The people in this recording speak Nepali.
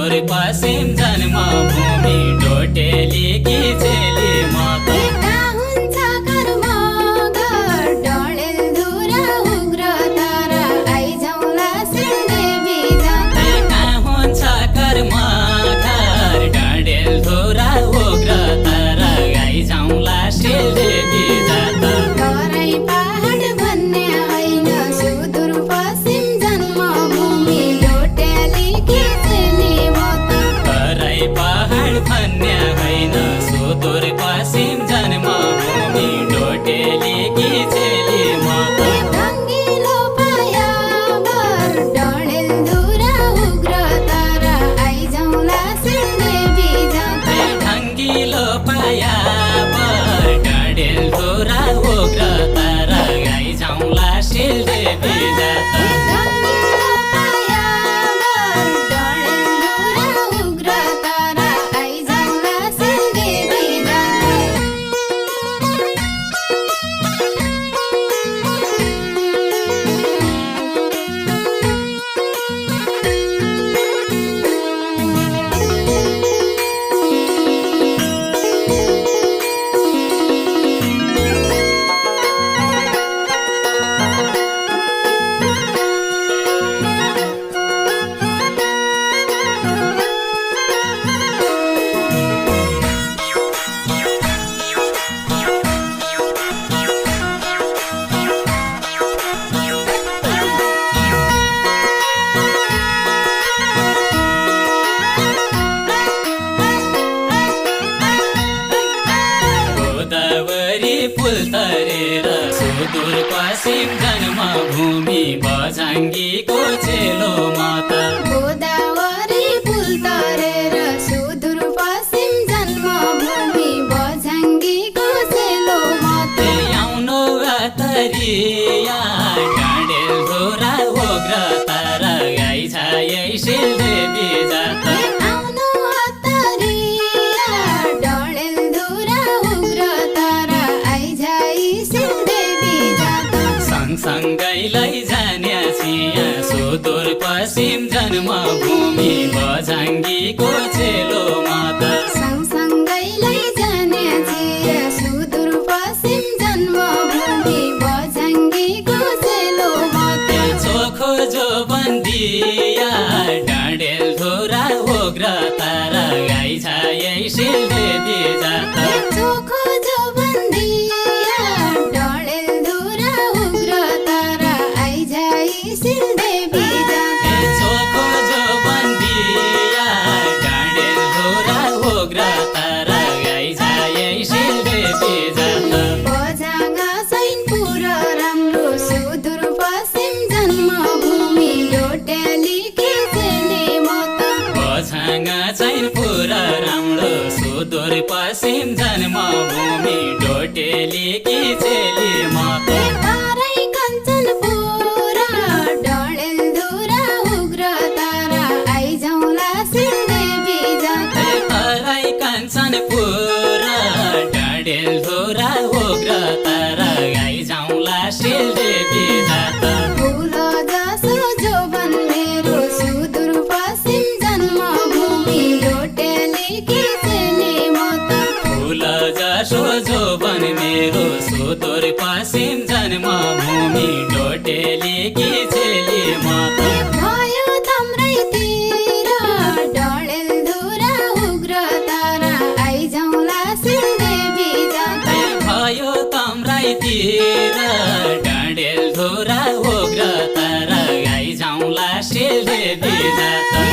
सुदूर पश्चिम जन्मभूमि डोटेलीकी चेली म त सुदूर पश्चिम जन्मभूमि डोटेलीकी चेली म त ढङ्गिलो पायाभर डडेलधुरा उग्र तारा आइजाउँला सिलदेवी जाता ढङ्गिलो पायाभर डडेलधुरा उग्र तारा आइजाउँला सिलदेवी जाता पुल तरेर सुदूर पश्चिम जन्मभूमि बझाङ्गीको चेलो म त गोदावरी पुल तरेर सुदूर पश्चिम जन्मभूमि बझाङ्गीको चेलो म त आउनु अतरिया डडेलधुरा उग्र तारा आइछायै सिलदेवी जाता सँगै लैजाने छिया सुदूर पश्चिम जन्मभूमि बझाङ्गीको चेलो म त सँगसँगै लैजाने छिया सुदूर पश्चिम जन्मभूमि बझाङ्गीको चेलो म त चोखो जो बन्दिया डडेलधुरा उग्र तारा आइछायै सिलदेवी जाता चोखो जो बन्दिया डडेलधुरा उग्र तारा आइजाइ सिलदेवी जाता चोखो जो बन्दिया डडेलधुरा उग्र तारा आइछायै सिलदेवी जाता बझाङ्गा सैनपुर राम्रो सुदूर पश्चिम जन्मभूमि डोटेलीकी चेली म त बझाङ्गा चैनपुर राम्रो सुदूर पश्चिम जन्मभूमि डोटेलीकी चेली म त तारै कञ्चनपुर डडेलधुरा उग्र तारा आइजाउँला सिलदेवी जाता तराई कञ्चनपुर डडेलधुरा उग्र तारा आइजाउँला सिलदेवी जाता फुल जसो जोबन मेरो सुदूर पश्चिम जन्मभूमि डोटेलीकी चेली म त फुल जसो जोबन मेरो सुदूर पश्चिम जन्मभूमि डोटेलीकी चेली म त भयो तम्रैतिर डडेलधुरा उग्र तारा आइजाउँला सिलदेवी जाता भयो तम्राईतिर डडेलधुरा उग्र तारा आइजाउँला सिलदेवी जाता